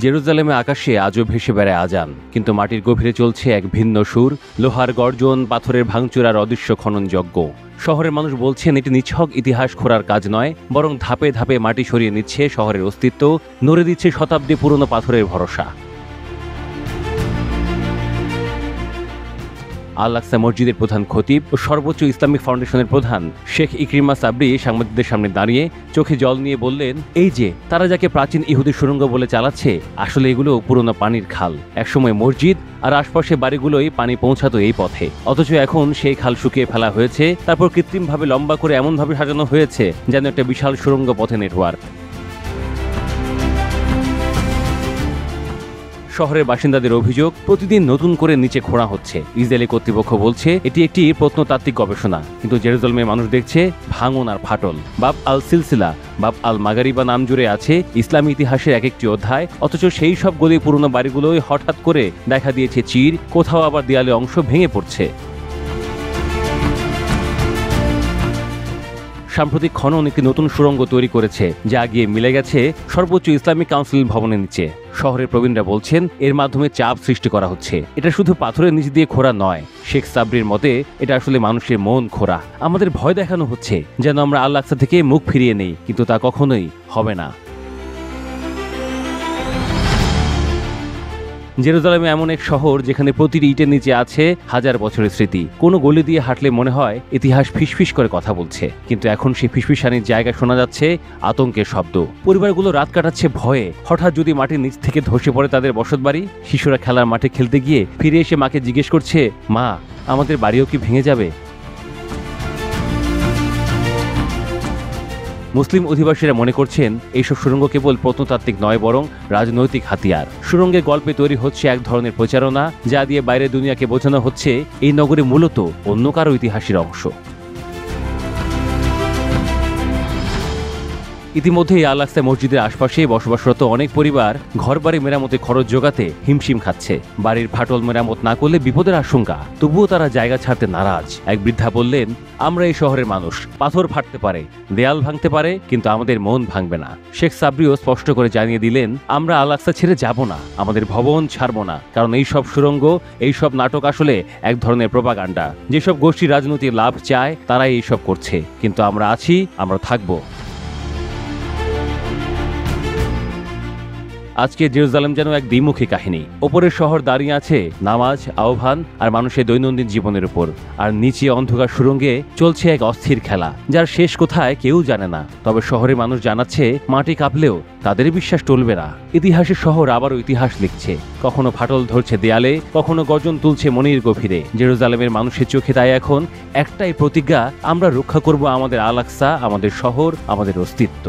জেরুজালেমে আকাশে আজও ভেসে বেড়ায় আজান, কিন্তু মাটির গভীরে চলছে এক ভিন্ন সুর, লোহার গর্জন, পাথরের ভাঙচুর আর অদৃশ্য খনন যজ্ঞ। শহরের মানুষ বলছেন এটি নিছক ইতিহাস খোঁড়ার কাজ নয়, বরং ধাপে ধাপে মাটি সরিয়ে নিচ্ছে শহরের অস্তিত্ব, নড়ে দিচ্ছে শতাব্দী পুরনো পাথরের ভরসা। আল আকসা মসজিদের প্রধান খতিব ও সর্বোচ্চ ইসলামিক ফাউন্ডেশনের প্রধান শেখ ইকরিমা সাবরি সাংবাদিকদের সামনে দাঁড়িয়ে চোখে জল নিয়ে বললেন, এই যে তারা যাকে প্রাচীন ইহুদি সুড়ঙ্গ বলে চালাচ্ছে, আসলে এগুলো পুরনো পানির খাল। একসময় মসজিদ আর আশপাশে বাড়িগুলোই পানি পৌঁছাতো এই পথে, অথচ এখন সেই খাল শুকিয়ে ফেলা হয়েছে, তারপর কৃত্রিমভাবে লম্বা করে এমনভাবে সাজানো হয়েছে যেন একটা বিশাল সুড়ঙ্গ পথে নেটওয়ার্ক। শহরের বাসিন্দাদের অভিযোগ, প্রতিদিন নতুন করে নিচে খোঁড়া হচ্ছে। ইসরায়েলি কর্তৃপক্ষ বলছে এটি একটি প্রত্নতাত্ত্বিক গবেষণা, কিন্তু জেরুজালেমের মানুষ দেখছে ভাঙন আর ফাটল। বাব আল সিলসিলা, বাব আল মাগারিবা নাম জুড়ে আছে ইসলামী ইতিহাসের এক একটি অধ্যায়, অথচ সেই সব গলি পুরনো বাড়িগুলোই হঠাৎ করে দেখা দিয়েছে চির, কোথাও আবার দেয়ালে অংশ ভেঙে পড়ছে। সাম্প্রতিক খনন একটি নতুন সুড়ঙ্গ তৈরি করেছে, যা গিয়ে মিলে গেছে সর্বোচ্চ ইসলামিক কাউন্সিল ভবনের নিচে। শহরের প্রবীণরা বলছেন এর মাধ্যমে চাপ সৃষ্টি করা হচ্ছে। এটা শুধু পাথরের নিচ দিয়ে খোঁড়া নয়, শেখ সাবরির মতে এটা আসলে মানুষের মন খোঁড়া। আমাদের ভয় দেখানো হচ্ছে যেন আমরা আল আকসা থেকে মুখ ফিরিয়ে নেই, কিন্তু তা কখনোই হবে না। জেরুজালেমে এমন এক শহর যেখানে প্রতিটি ইটের নিচে আছে হাজার বছরের স্মৃতি। কোনো গলি দিয়ে হাঁটলে মনে হয় ইতিহাস ফিসফিস করে কথা বলছে, কিন্তু এখন সেই ফিসফিসানির জায়গায় শোনা যাচ্ছে আতঙ্কের শব্দ। পরিবারগুলো রাত কাটাচ্ছে ভয়ে, হঠাৎ যদি মাটির নিচ থেকে ধসে পড়ে তাদের বসতবাড়ি। শিশুরা খেলার মাঠে খেলতে গিয়ে ফিরে এসে মাকে জিজ্ঞেস করছে, মা, আমাদের বাড়িও কি ভেঙে যাবে? মুসলিম অধিবাসীরা মনে করছেন এইসব সুড়ঙ্গ কেবল প্রত্নতাত্ত্বিক নয়, বরং রাজনৈতিক হাতিয়ার। সুড়ঙ্গের গল্পে তৈরি হচ্ছে এক ধরনের প্রচারণা, যা দিয়ে বাইরের দুনিয়াকে বোঝানো হচ্ছে এই নগরী মূলত অন্য কারো ইতিহাসের অংশ। ইতিমধ্যেই আল আকসা মসজিদের আশপাশে বসবাসরত অনেক পরিবার ঘরবাড়ি মেরামতে খরচ জোগাতে হিমশিম খাচ্ছে। বাড়ির ফাটল মেরামত না করলে বিপদের আশঙ্কা, তবুও তারা জায়গা ছাড়তে নারাজ। এক বৃদ্ধা বললেন, আমরা এই শহরের মানুষ, পাথর ফাটতে পারে, দেয়াল ভাঙতে পারে, কিন্তু আমাদের মন ভাঙবে না। শেখ সাবরিও স্পষ্ট করে জানিয়ে দিলেন, আমরা আল আকসা ছেড়ে যাব না, আমাদের ভবন ছাড়ব না, কারণ এই সব সুড়ঙ্গ, এই সব নাটক আসলে এক ধরনের প্রোপাগান্ডা। যেসব গোষ্ঠী রাজনৈতিক লাভ চায় তারাই এইসব করছে, কিন্তু আমরা আছি, আমরা থাকবো। আজকে জেরুজালেম যেন এক দ্বিমুখী কাহিনী। ওপরের শহর দাঁড়িয়ে আছে নামাজ, আহ্বান আর মানুষের দৈনন্দিন জীবনের উপর, আর নিচে অন্ধকার সুড়ঙ্গে চলছে এক অস্থির খেলা, যার শেষ কোথায় কেউ জানে না। তবে শহরের মানুষ জানাচ্ছে মাটি কাঁপলেও তাদের বিশ্বাস টলবে না। ইতিহাসের শহর আবারও ইতিহাস লিখছে, কখনো ফাটল ধরছে দেয়ালে, কখনো গর্জন তুলছে মনির গভীরে। জেরুজালেমের মানুষের চোখে তাই এখন একটাই প্রতিজ্ঞা, আমরা রক্ষা করব আমাদের আল আকসা, আমাদের শহর, আমাদের অস্তিত্ব।